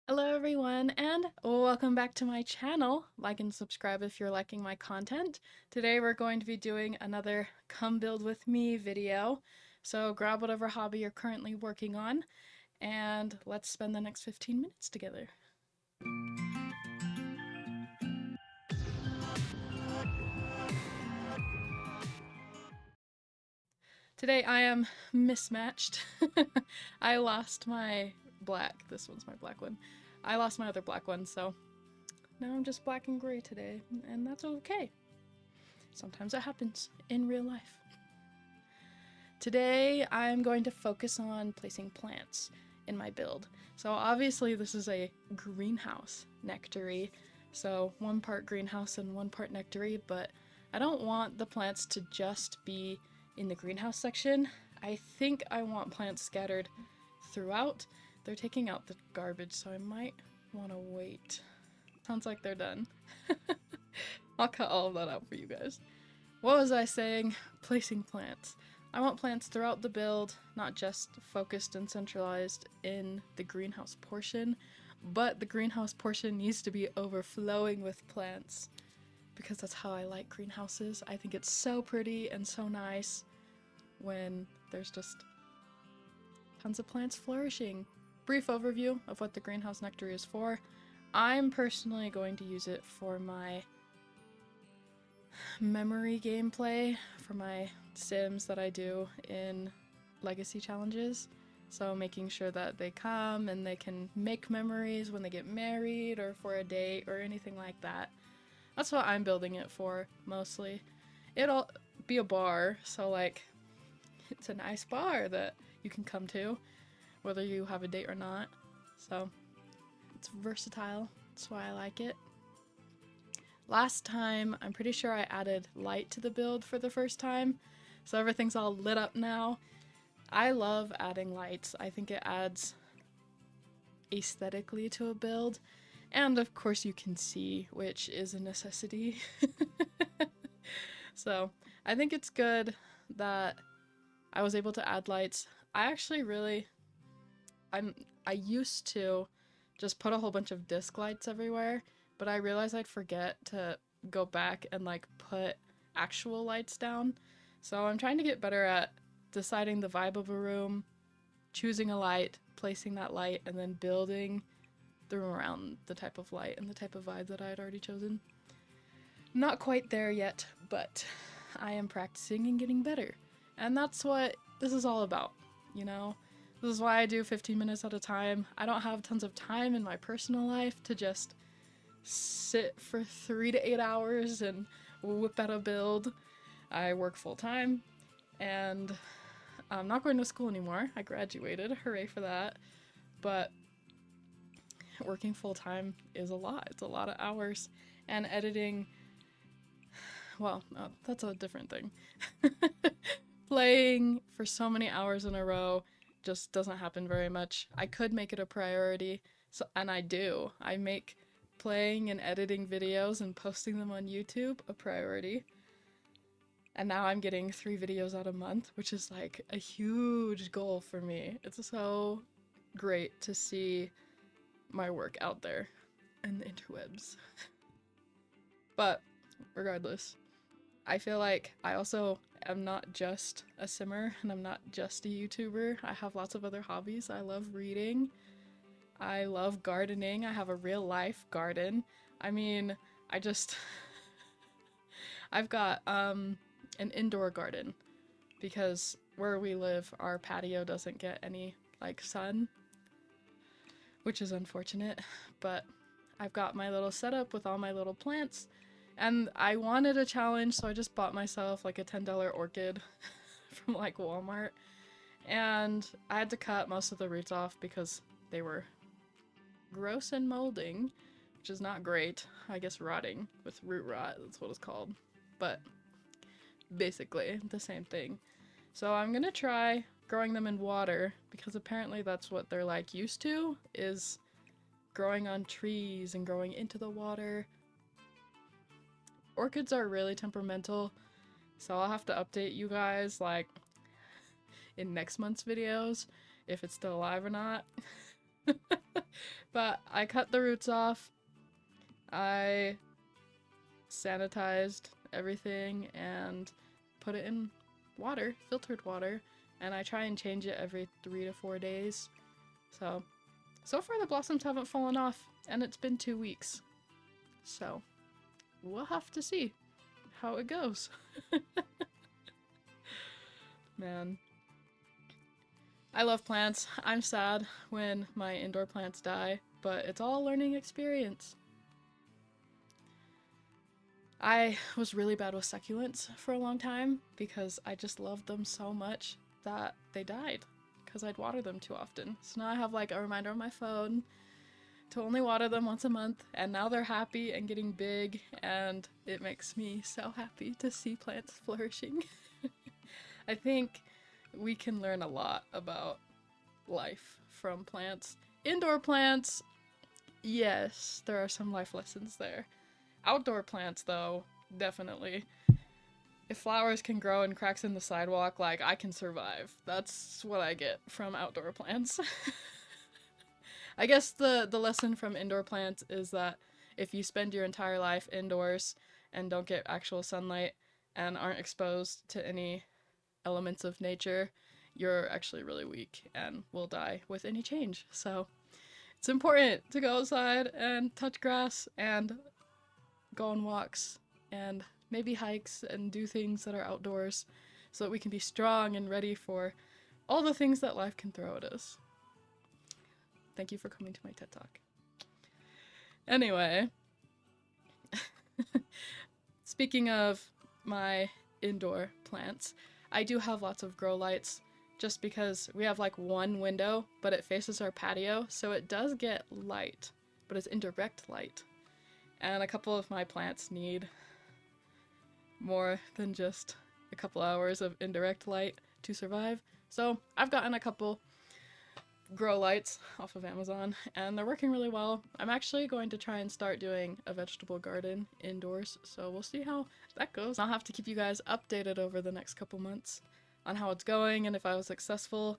Hello everyone, and welcome back to my channel. Like and subscribe if you're liking my content. Today we're going to be doing another Come Build With Me video. So grab whatever hobby you're currently working on, and let's spend the next 15 minutes together. Today I am mismatched. I lost my black. This one's my black one. I lost my other black one, so now I'm just black and gray today, and that's okay. Sometimes it happens in real life. Today I'm going to focus on placing plants in my build. So obviously this is a greenhouse nectary, so one part greenhouse and one part nectary, but I don't want the plants to just be in the greenhouse section. I think I want plants scattered throughout. They're taking out the garbage, so I might want to wait. Sounds like they're done. I'll cut all of that out for you guys. What was I saying? Placing plants. I want plants throughout the build, not just focused and centralized in the greenhouse portion, but the greenhouse portion needs to be overflowing with plants, because that's how I like greenhouses. I think it's so pretty and so nice when there's just tons of plants flourishing. Brief overview of what the Greenhouse Nectary is for. I'm personally going to use it for my memory gameplay, for my sims that I do in legacy challenges. So making sure that they come and they can make memories when they get married or for a date or anything like that. That's what I'm building it for, mostly. It'll be a bar, so like, it's a nice bar that you can come to, whether you have a date or not. So it's versatile, that's why I like it. Last time, I'm pretty sure I added light to the build for the first time, so everything's all lit up now. I love adding lights. I think it adds aesthetically to a build, and of course you can see, which is a necessity. So I think it's good that I was able to add lights. I actually really, I used to just put a whole bunch of disc lights everywhere, but I realized I'd forget to go back and like put actual lights down. So I'm trying to get better at deciding the vibe of a room, choosing a light, placing that light, and then building the room around the type of light and the type of vibe that I had already chosen. Not quite there yet, but I am practicing and getting better. And that's what this is all about, you know? This is why I do 15 minutes at a time. I don't have tons of time in my personal life to just sit for 3 to 8 hours and whip out a build. I work full time, and I'm not going to school anymore. I graduated, hooray for that. But working full time is a lot. It's a lot of hours, and editing, well, that's a different thing. Playing for so many hours in a row just doesn't happen very much. I could make it a priority, so, and I do. I make playing and editing videos and posting them on YouTube a priority. And now I'm getting 3 videos out a month, which is like a huge goal for me. It's so great to see my work out there in the interwebs. But regardless, I feel like I also am not just a simmer and I'm not just a YouTuber. I have lots of other hobbies. I love reading. I love gardening. I have a real life garden. I mean, I've got an indoor garden because where we live, our patio doesn't get any like sun, which is unfortunate, but I've got my little setup with all my little plants, and I wanted a challenge, so I just bought myself like a $10 orchid from like Walmart, and I had to cut most of the roots off because they were gross and molding, which is not great. I guess rotting with root rot, that's what it's called, but basically the same thing. So I'm gonna try growing them in water, because apparently that's what they're like used to, is growing on trees and growing into the water. Orchids are really temperamental, so I'll have to update you guys like in next month's videos if it's still alive or not. But I cut the roots off. I sanitized everything and put it in water, filtered water, and I try and change it every 3 to 4 days. So far the blossoms haven't fallen off, and it's been 2 weeks. So we'll have to see how it goes. Man. I love plants. I'm sad when my indoor plants die, but it's all a learning experience. I was really bad with succulents for a long time because I just loved them so much that they died because I'd water them too often. So now I have like a reminder on my phone to only water them once a month, and now they're happy and getting big, and it makes me so happy to see plants flourishing. I think we can learn a lot about life from plants. Indoor plants, yes, there are some life lessons there. Outdoor plants, though, definitely. If flowers can grow in cracks in the sidewalk, like, I can survive. That's what I get from outdoor plants. I guess the lesson from indoor plants is that if you spend your entire life indoors and don't get actual sunlight and aren't exposed to any elements of nature, you're actually really weak and will die with any change. So it's important to go outside and touch grass and go on walks and maybe hikes and do things that are outdoors so that we can be strong and ready for all the things that life can throw at us. Thank you for coming to my TED Talk. Anyway, speaking of my indoor plants, I do have lots of grow lights just because we have like one window, but it faces our patio, so it does get light, but it's indirect light. And a couple of my plants need more than just a couple hours of indirect light to survive. So I've gotten a couple grow lights off of Amazon, and they're working really well. I'm actually going to try and start doing a vegetable garden indoors, so we'll see how that goes. I'll have to keep you guys updated over the next couple months on how it's going and if I was successful.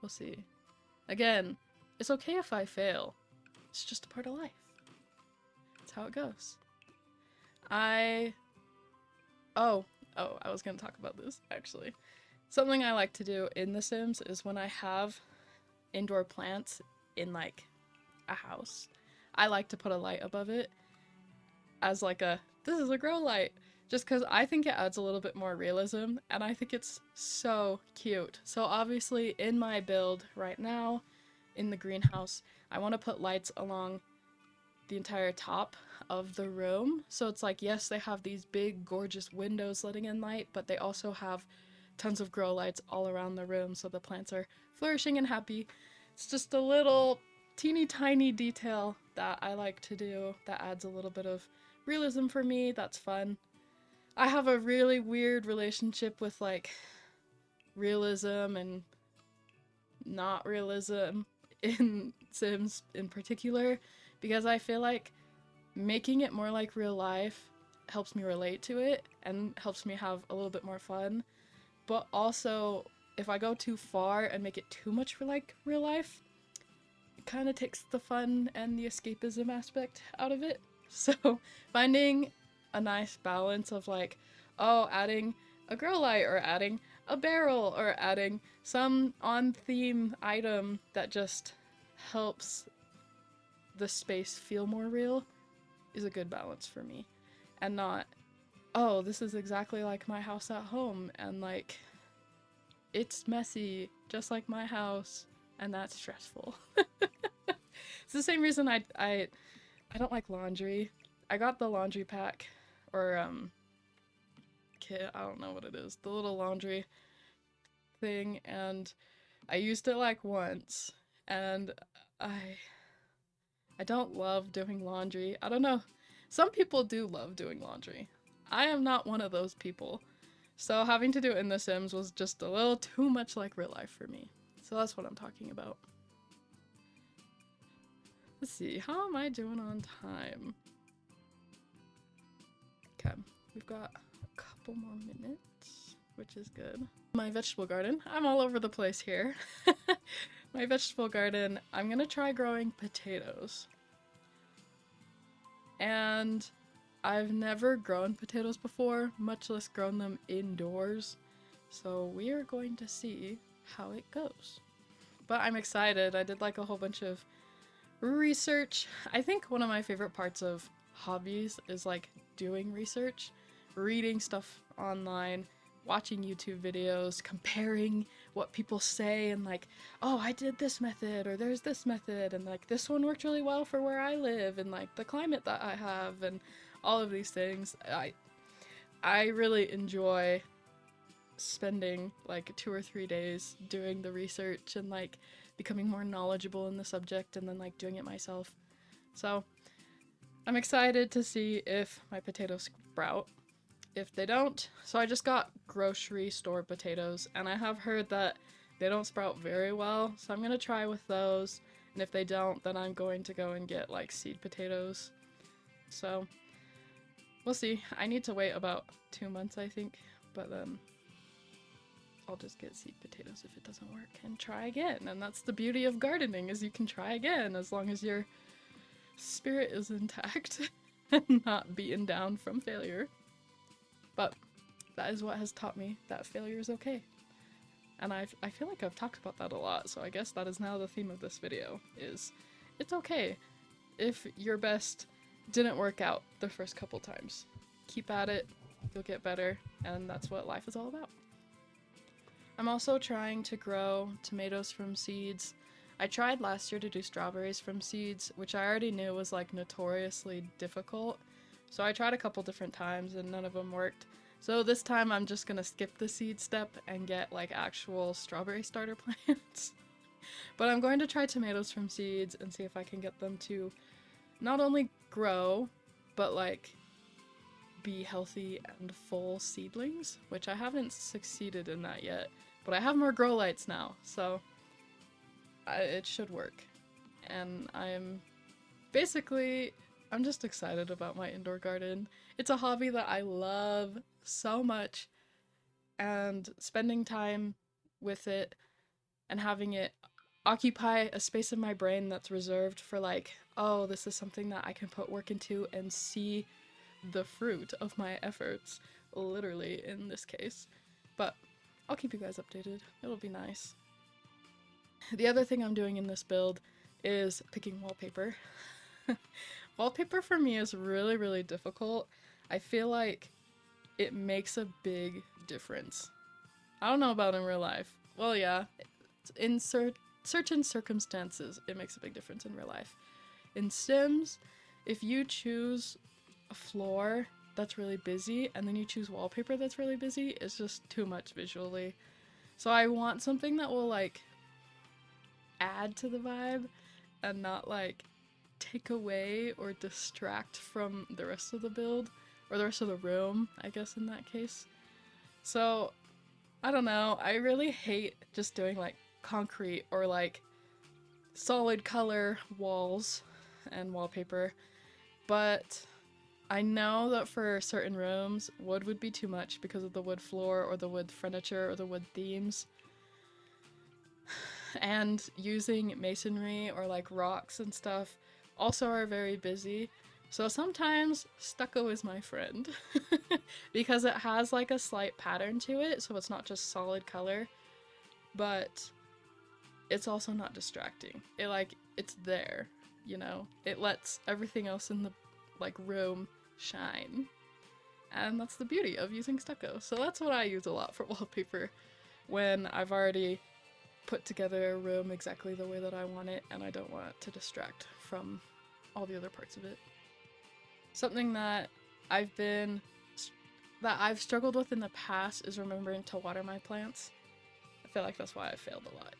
We'll see. Again, it's okay if I fail. It's just a part of life. That's how it goes. I was gonna talk about this, actually. Something I like to do in The Sims is when I have indoor plants in, like, a house, I like to put a light above it as, like, this is a grow light, just because I think it adds a little bit more realism, and I think it's so cute. So obviously, in my build right now, in the greenhouse, I want to put lights along the entire top of the room. So it's like, yes, they have these big, gorgeous windows letting in light, but they also have tons of grow lights all around the room so the plants are flourishing and happy. It's just a little teeny tiny detail that I like to do that adds a little bit of realism for me. That's fun. I have a really weird relationship with, like, realism and not realism in Sims in particular, because I feel like making it more like real life helps me relate to it and helps me have a little bit more fun. But also, if I go too far and make it too much like real life, it kind of takes the fun and the escapism aspect out of it. So finding a nice balance of, like, adding a grow light or adding a barrel or adding some on-theme item that just helps the space feel more real is a good balance for me. And not, oh, this is exactly like my house at home, and, like, it's messy, just like my house, and that's stressful. It's the same reason I don't like laundry. I got the laundry pack, or, kit, I don't know what it is, the little laundry thing, and I used it, like, once, and I don't love doing laundry. I don't know. Some people do love doing laundry. I am not one of those people. So having to do it in The Sims was just a little too much like real life for me. So that's what I'm talking about. Let's see, how am I doing on time? Okay, we've got a couple more minutes, which is good. My vegetable garden, I'm all over the place here. my vegetable garden, I'm gonna try growing potatoes. And I've never grown potatoes before, much less grown them indoors. So we are going to see how it goes. But I'm excited. I did like a whole bunch of research. I think one of my favorite parts of hobbies is like doing research, reading stuff online, watching YouTube videos, comparing what people say and like, oh, I did this method or there's this method and like this one worked really well for where I live and like the climate that I have and all of these things. I really enjoy spending like 2 or 3 days doing the research and like becoming more knowledgeable in the subject and then like doing it myself. So I'm excited to see if my potatoes sprout. If they don't, so I just got grocery store potatoes and I have heard that they don't sprout very well, so I'm gonna try with those, and if they don't, then I'm going to go and get like seed potatoes. So we'll see. I need to wait about 2 months, I think, but I'll just get seed potatoes if it doesn't work and try again. And that's the beauty of gardening, is you can try again as long as your spirit is intact and not beaten down from failure. But that is what has taught me that failure is okay. And I feel like I've talked about that a lot, so I guess that is now the theme of this video, is it's okay if your best didn't work out the first couple times. Keep at it, you'll get better, and that's what life is all about. I'm also trying to grow tomatoes from seeds. I tried last year to do strawberries from seeds, which I already knew was like notoriously difficult. So I tried a couple different times and none of them worked. So this time I'm just gonna skip the seed step and get like actual strawberry starter plants. But I'm going to try tomatoes from seeds and see if I can get them to not only grow, but like be healthy and full seedlings, which I haven't succeeded in that yet. But I have more grow lights now, so it should work. And I'm just excited about my indoor garden. It's a hobby that I love so much, and spending time with it and having it occupy a space in my brain that's reserved for like, oh, this is something that I can put work into and see the fruit of my efforts, literally in this case. But I'll keep you guys updated. It'll be nice. The other thing I'm doing in this build is picking wallpaper. Wallpaper for me is really, really difficult. I feel like it makes a big difference. I don't know about in real life. Well, yeah, in certain circumstances, it makes a big difference in real life. In Sims, if you choose a floor that's really busy and then you choose wallpaper that's really busy, it's just too much visually. So I want something that will like add to the vibe and not like take away or distract from the rest of the build, or the rest of the room, I guess in that case. So I don't know, I really hate just doing like concrete or like solid color walls and wallpaper, but I know that for certain rooms wood would be too much because of the wood floor or the wood furniture or the wood themes. And using masonry or like rocks and stuff also are very busy. So sometimes stucco is my friend because it has like a slight pattern to it, so it's not just solid color, but it's also not distracting. It's there, you know? It lets everything else in the like room shine. And that's the beauty of using stucco. So that's what I use a lot for wallpaper when I've already put together a room exactly the way that I want it and I don't want it to distract from all the other parts of it. Something that I've struggled with in the past is remembering to water my plants. I feel like that's why I failed a lot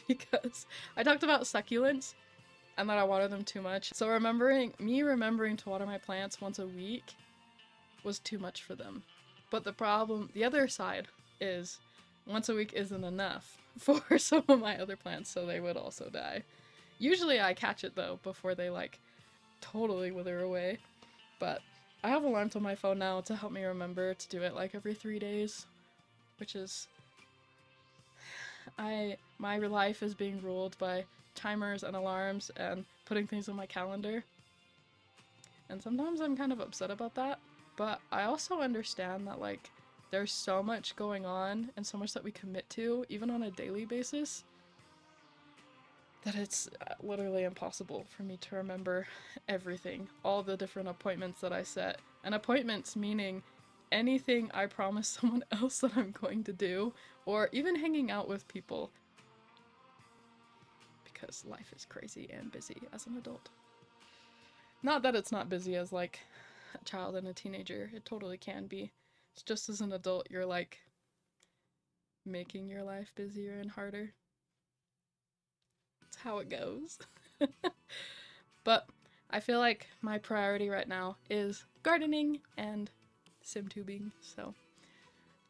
because I talked about succulents and that I water them too much. So remembering to water my plants once a week was too much for them. But the other side is once a week isn't enough for some of my other plants, so they would also die. Usually I catch it though before they like totally wither away, but I have alarms on my phone now to help me remember to do it like every 3 days, which is My life is being ruled by timers and alarms and putting things on my calendar. And sometimes I'm kind of upset about that, but I also understand that like there's so much going on and so much that we commit to even on a daily basis that it's literally impossible for me to remember everything, all the different appointments that I set. And appointments meaning anything I promise someone else that I'm going to do, or even hanging out with people. Because life is crazy and busy as an adult. Not that it's not busy as like a child and a teenager, it totally can be. It's just as an adult, you're like making your life busier and harder. That's how it goes. But I feel like my priority right now is gardening and simtubing, so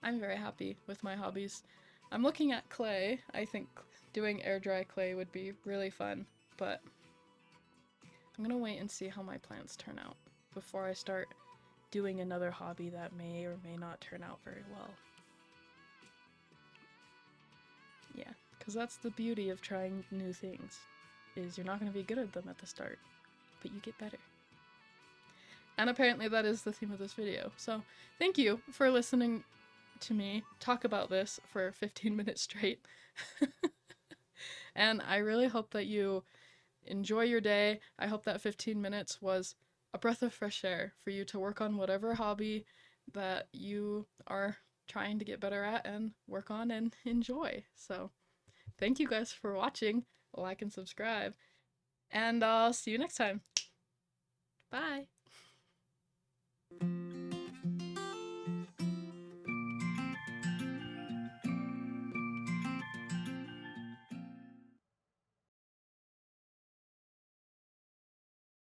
I'm very happy with my hobbies. I'm looking at clay. I think doing air dry clay would be really fun, but I'm gonna wait and see how my plants turn out before I start doing another hobby that may or may not turn out very well. Yeah, because that's the beauty of trying new things, is you're not going to be good at them at the start, but you get better. And apparently that is the theme of this video. So thank you for listening to me talk about this for 15 minutes straight. And I really hope that you enjoy your day. I hope that 15 minutes was a breath of fresh air for you to work on whatever hobby that you are trying to get better at and work on and enjoy. So thank you guys for watching. Like and subscribe. And I'll see you next time. Bye!